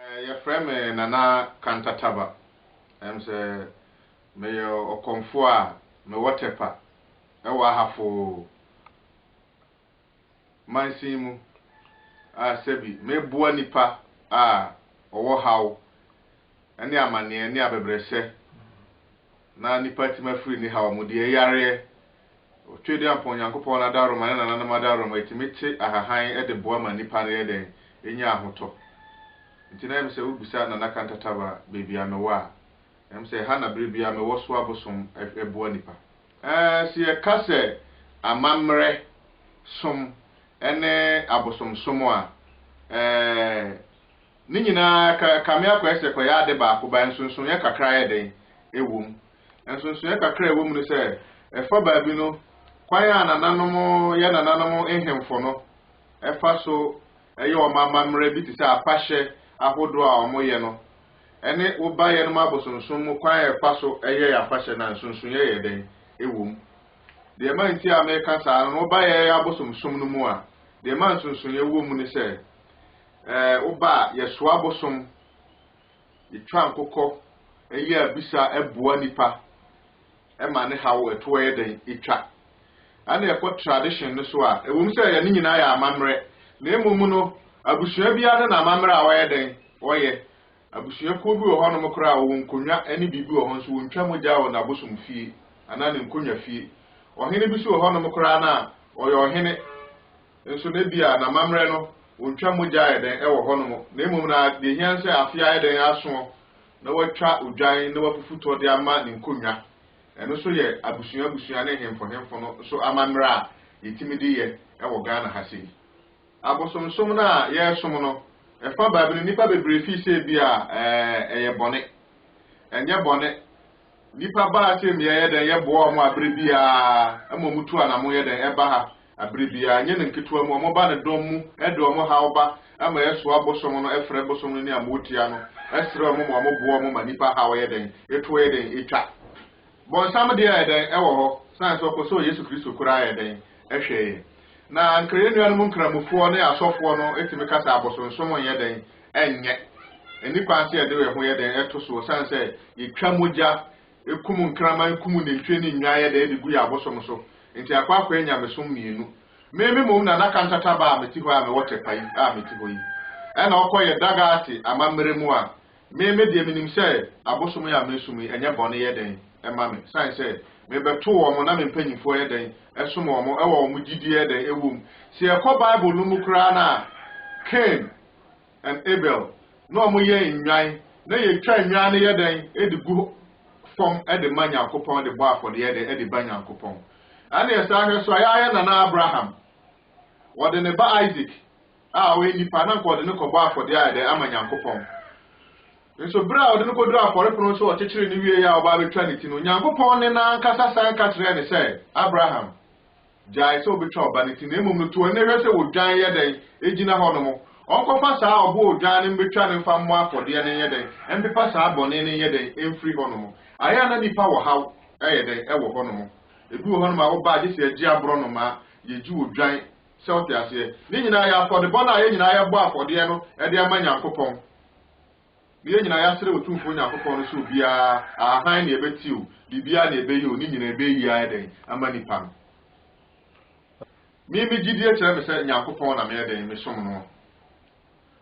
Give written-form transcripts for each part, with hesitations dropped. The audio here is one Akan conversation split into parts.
Your friend Nana Kantataba. Say me o komfo me watepa. Ewa hafo mansimu sebi me bua nipa owo haw ene amane ene abebrese na nipa ti mafiri ni haw mu de yare otwede ampon yankopon na daro man na na madaro ma timiti ahahan e de bua ma nipa na ye de enya ahoto ntina em se ubisa na Kantataba bebia me wa em se ha na bebia me wo so abosom bua nipa si e kase amamre som ene abosom somo a ni nyina ka me akwese ko ya de ba ko ba nsonson ye kakra ye den ewum nsonson ye kakra ewum no se efa ba bi no kwan ya nananom ye nananom ehemfo no efa so eye o mamamre bi ti se apahye ahodo a omoye no ene wo ba ye no abosonson mu kwan ya efa so eye ya apahye na nsonson ye ye den ewum de man ti America sa no ba ye abosomsom no mu a de man sonson ye wo mu ni se wo ba ye so abosom itwa nkokọ eye abisa eboa nipa e ma ne hawo eto ye den itwa ana ye ko tradition no so a ewum se ye ni nyina ya amamre na emum no abusua bia na amamre a waye den oye abusua ko bi wo hono mkora wo nkonwa ani bibi wo ho so wo ntwa mogya wo na abosom fie ana ne nkonwa fie ohene bi so ho no mkora na oye ohene nso ne bia na mamre no ontwa mogya eden e wo ho no na emum na de hian se afia eden aso na watwa odwan na wafufuto de ama ne nkonwa eno so ye abusua ne hemfo no so amamre a yetimidi ye e wo Ghana ha sei abosomsom na ye som no e fa baabele nipa bebre fi se bia eye bone enye bone nipa ba ase mi ye den ye bo mo abrebia amomutu anamo ye den eba ha abrebia nye ne nketua mo ba ne dom mu edo mo ha oba ama ye so abosom no efre bosom no ni amotia no esre mo bo mo ma nipa ha ye den eto ye den etwa bon sam de ye den ewo ho san so ko so Yesu Kristo kura ye den ehwe na nkre nuanu mu nkramufo ne asofo no etimi kasa abosonsom ye den enye enipa ase ye de we ho ye den eto so san se yetwa mogya ekumu nkraman kumu ne ntwe ne nwaye da edigu ya abosom so nti akwa enya mesom mienu meme mom na Kantataba a meti ho a me wote pai a meti ho yi ena okoye daga ati amamre mu a meme de minim se abosom ya mesum enye bone ye den ema me san se me beto wo mo na me mpanyimfo ye den esom wo mo ewo mo gidi ye den ewum se ekọ Bible no mu kra na Cain and Abel no mo ye nwan na ye twa nwan ne ye den edigu from ede manyankopon de bo afode ede ede banyankopon ana yesa so aya na Abraham wode ne ba Isaac we nipa na ko de ne ko bo afode ede amanyankopon nso bra wode ne ko do afore pono so ochechire ne wie ya oba betwa ne ti no nyankopon ne na nkasa san ka kire ne se Abraham jai so betwa oba ne ti na emum no to ne hwese wodwan ye den ejina ho no mo onkofa saa obo odwan ne betwa ne mfa mo afode ne ye den empepa saa bone ne ye den emfiri ho no mo aya na nipa wo haw eye den e wo ho no mo ebi wo ho no ma wo ba je se agi abro no ma ye ji odwan se o ti ase ni nyina ya afode bona ye nyina ya bo afode no e de amanyankopon ni ye nyina ya sere otumfo nyankopon no so bia ahan ne ebetiu bibia na ebeyi oni nyina ebeyi ya den amanipa mi gidie kire me se nyankopon na me den me som no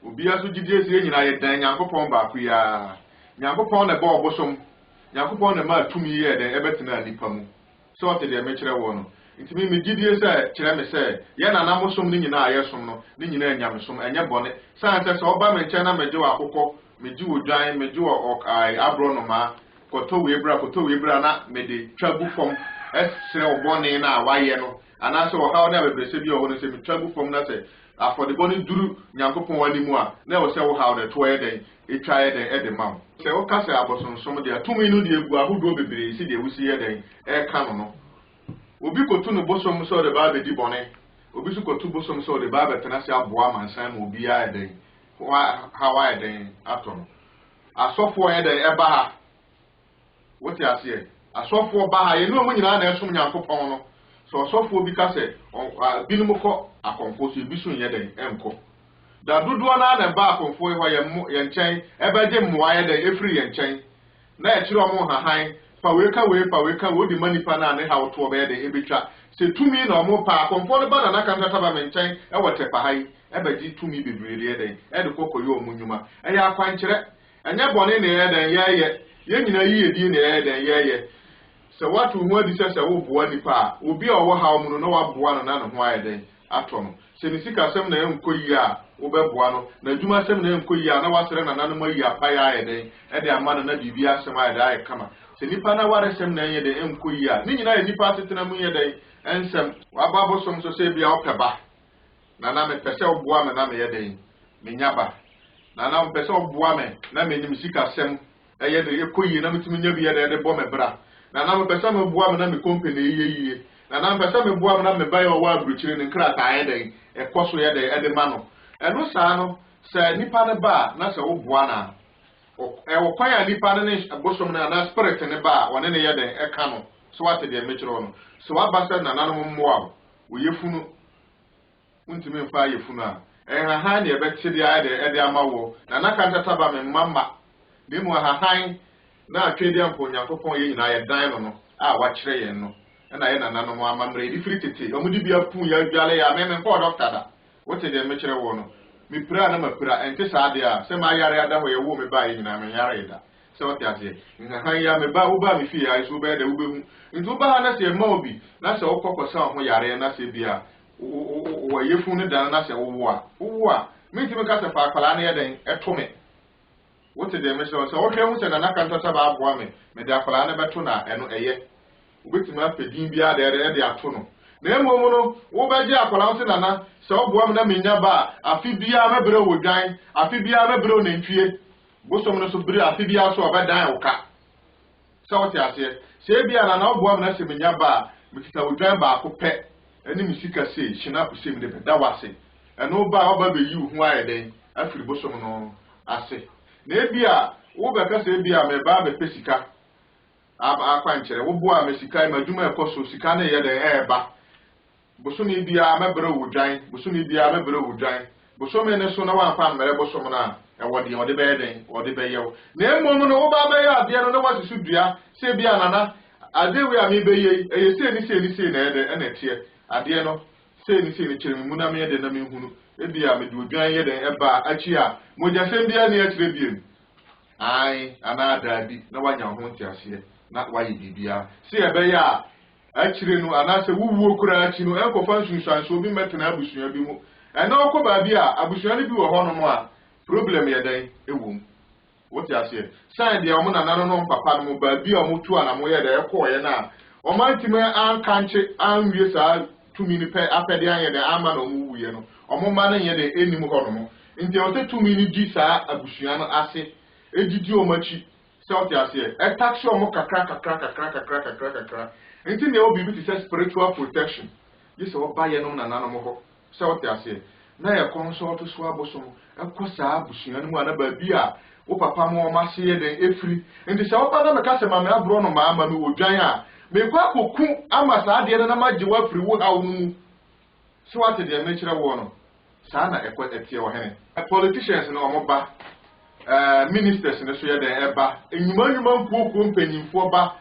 obia so gidie se nyina ye den nyankopon ba ku ya nyankopon na ba obosom nyankopon na ma tumi ye den ebetena nipa mu so o te de me kire wo no nti mi gidie se kire me se ye na namosom ni nyina ayesom no ni nyina nyamesom enye bone san se oba me nche na meje wa akokọ meji odwan meji o abro no ma koto we bra na mede twagu fom esre obone na awaye no ana se wo ha na bebrese bi o ho no se me twagu fom na se afodebo ni duru nyankopon wani mu a na wo se wo ha o to ye den etwa ye den e de mam se wo ka se abosonsom de atumi no de egu ahodo bebre si de wusi ye den e ka no obi kotu no bosom so de ba be di bone obi su kotu bosom so de ba be tena se aboa mansan ma obi ya den hawa den aton asofo ye den e ba ha wote ase asofo ba ha ye no mu nyina na esom nyankopon no so asofo bi ka se binum ko akonfo so bi so ye den enko da dodoɔ na ba akonfo hɔ yɛ nkyɛn ɛbɛgye mmoa da efiri yɛ nkyɛn na ɛkyerɛ ɔmo hahan fa weka wo di manipa na ne ha woto ɔbɛyɛ da ebetwa se tumi na ɔmo pa akonfo no ba na kan taba me nkyɛn ɛwɔ tepa ha yi ɛbɛgye tumi bebree da ɛde kokɔ yɛ ɔmo nnwuma ɛyɛ akwankyerɛ ɛnyɛ bɔne ne yɛ da yɛyɛ yɛn nyina yie di ne yɛ da yɛyɛ sɛ watu ho adi sɛ wo boa nipa a obi a ɔwɔ ha ɔmo no na waboa no na ne ho ayɛ da atɔ no sɛ ne sika asɛm na ɛnkɔ yi a wobɛboa no na adwuma asɛm na ɛnkɔ yi a na wasrɛ na nanom ayi apa yɛ ayɛ den ɛde ama no na biribi asɛm ayɛ da ayɛ kama sɛ nipa na waresɛm na ɛyɛ den ɛnkɔ yi a ne nyinaa yɛ nipa asetena mu yɛ den ɛnsɛm waba bosom so sɛ bia wopɛ ba na na mepɛ sɛ woboa me na meyɛ den menya ba na na mepɛ sɛ woboa me na menim sika asɛm ɛyɛ den ɛkɔ yi na metumi nya bi yɛ den ɛde bɔ me bra na na mepɛ sɛ meboa me na me company yie na na mepɛ sɛ meboa me na me ba yɛ ɔwɔ aburukyire ne nkrataa yɛ den ɛkɔ so yɛ den ɛde ma no ɛno saa no sɛ nipa ne ba na sɛ woboa na ɛwɔ kwan a nipa ne bosom na na spirit ne ba wɔne ne yɛ den ɛka no so wate deɛ mekyerɛ no so waba sɛ nananom mmoa wo yefunu untimi mfa yefunu a ɛhahan ne ɛbɛte de ayɛ de ɛde ama wo na na kan tataba me mama ne mu hahan na atwedi ampo nyankopɔn yɛ nyina yɛ dan no a wakyerɛ yɛn no ɛna yɛ nananom amammerɛ di firi tete ɔmo di bia pu ya dwale ya me kɔ doctor da wote deɛ mekyerɛ wo no me pira na mapira ɛnte saa de a sɛ ma yare ada hɔ yɛ wo me ba yɛ nyina me yare da sɛ wote ase nhahan ya me ba wo ba me fi ya so bɛ da wo behu nti wo ba na sɛ ma obi na sɛ wo kɔkɔ sa ho yare na sɛ bia wo yefu ne dan na sɛ wo a mentimi ka sɛ fa akwala na yɛ den ɛto me wote deɛ mehyɛ sɛ wohwɛ hu sɛ nana kan tata ba aboa me de akwala na bɛto na ɛno ɛyɛ wobɛtumi apɛdin bia de ɛde ato no na emu no wo bɛgye akwala nso nana sɛ woboa me na menya ba afi bia mɛbrɛ wo dwan afi bia mɛbrɛ wo nantwie bosom no so bere afi bia so ɔbɛdan wo ka sɛ wote aseɛ sɛ bia nana woboa me na sɛ menya ba mekita wo dwan baako pɛ ɛne me sika sei hyina apusɛ me de bɛda wase ɛno ba ɔba bɛyi wo ho ayɛ den afiri bosom no ase na ebia wo bɛka sɛ ebia me ba bɛpɛ sika akwankyerɛ wo boa me sika ma dwuma ɛkɔ so sika na yɛ den ɛɛba bosom bia mɛbrɛ wo dwan bosom bia mɛbrɛ wo dwan bosom ne so na wamfa mmerɛ bosom na ɛwɔ deɛ ɔde bɛyɛ den ɔde bɛyɛ na mmom no wo ba bɛyɛ adeɛ no na wasisu dua sɛ bia nana ade we a me bɛyɛ ɛyɛ sei na ɛde ɛna ɛteɛ adeɛ no sei ni kyerɛ mu na me yɛ den na me hunu ebia me de odwan yɛ den ɛba akyi a mogyasɛm bia ne akyerɛ biem ai ana daadi na wanya ho ntiaseɛ na wayɛ bibia sɛ ɛbɛyɛ a akyire no anase wuwuo kura akyi no ɛnkɔfa nsunsuanso obi mɛtena abusua bi mu ɛna ɔkɔ baabi a abusua no bi wɔ hɔ no mo a problem yɛ dan ɛwom wote aseɛ san deɛ ɔmo nana no papa no mo baabi a ɔmo tu ana mo yɛ dɛ ɛkɔɔyɛ na ɔmo antimi ankanche anwie saa tumi ni pɛ apɛde anyɛ dɛ ama na ɔmo wuyɛ no ɔmo ma no nyɛ dɛ ɛnim hɔ no mo nti ɔsɛ tumi ni di saa abusua no ase ɛdidi ɔmo akyi sɛ wote aseɛ ɛtaksi ɔmo kakra nti ne obi bi te sɛ spiritual protection yɛ sɛ ɔba yɛ nom nananom hɔ sɛ wote aseɛ na yɛ consult so abosom ɛkɔ saa abusua no mu ana baabi a wo papa mo ɔma se yɛ den efiri nti sɛ woba na meka sɛ mame abro no ma me wɔ dwan a mekɔ akɔku ama saa deɛ no na magye wafiri wo haw no mu sɛ wate deɛ mekyerɛ wo no saa na ɛkɔ ɛteɛ wɔ hene politicians no ɔmo ba ministers ne so yɛ den ɛba enyuma nkuokuo mpanyimfoɔ ba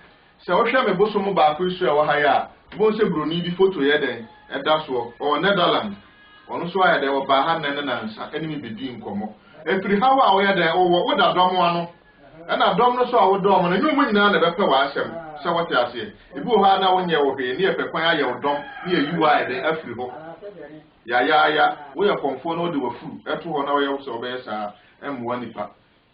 sɛ wohwɛ me bosom baako so ɛwɔ ha yɛ a bo sɛ broni bi photo yɛ den ɛda so ɔwɔ Netherlands ɔno so ayɛ den ɔba ha nne na nsa ɛne me bedi nkɔmmɔ efiri ha wa ɔyɛ den ɔwɔ woda dɔm ano ɛna dɔm no so a wodɔm no nyɛ mu nyinaa na bɛpɛ wɔ asɛm sɛ wote aseɛ ebi wɔ ha na wonyɛ wɔ hwee ne yɛ pɛ kwan ayɛ wo dɔm ne yɛ yiwa ayɛ den afiri hɔ ya woyɛ kɔmfo na wode wafuru ɛto hɔ na woyɛ sɛ ɔbɛyɛ saa ɛmmoa nipa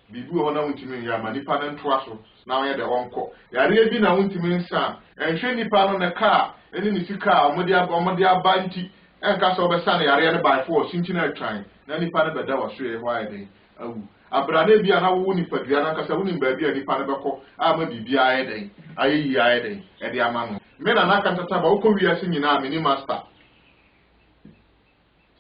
bibi wɔ na wontimi yɛ ama nipa no ntoa so na woyɛ dɛ ɔnkɔ yare bi na wontimi nsa ɛnhwɛ nipa no ne kaa ɛne ne sika a ɔmode aba nti ɛnka sɛ ɔbɛsa no yare no by force nti na atwan na nipa no bɛda wɔ so yɛ hɔ ayɛ den awu abrane bi a na wo nipa dua na nkasa wonim baabi a nipa no bɛkɔ ama biribi ayɛ den ayɛ yi ayɛ den ɛde ama no me na naka ntata ba wokɔ wiase nyinaa me ni master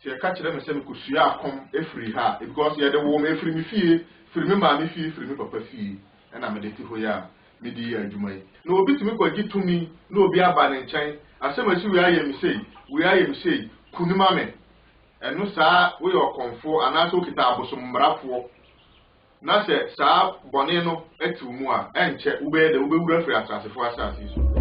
sɛ ɛka kyerɛ me sɛ mekɔsua akom ɛfiri ha because yɛde wo me ɛfiri me fie firi me maame fie firi me papa fie ɛna mede te hɔ yɛ a mede yɛ adwuma yi na obi tumi kɔgye tumi na obi aba ne nkyɛn asɛm asi wei ayɛ me sei kunu ma me enu saa wo yo konfo anaso kita abosombrafo na se saa bone no atu mu a enche ube de ube wura firi asasefo asase so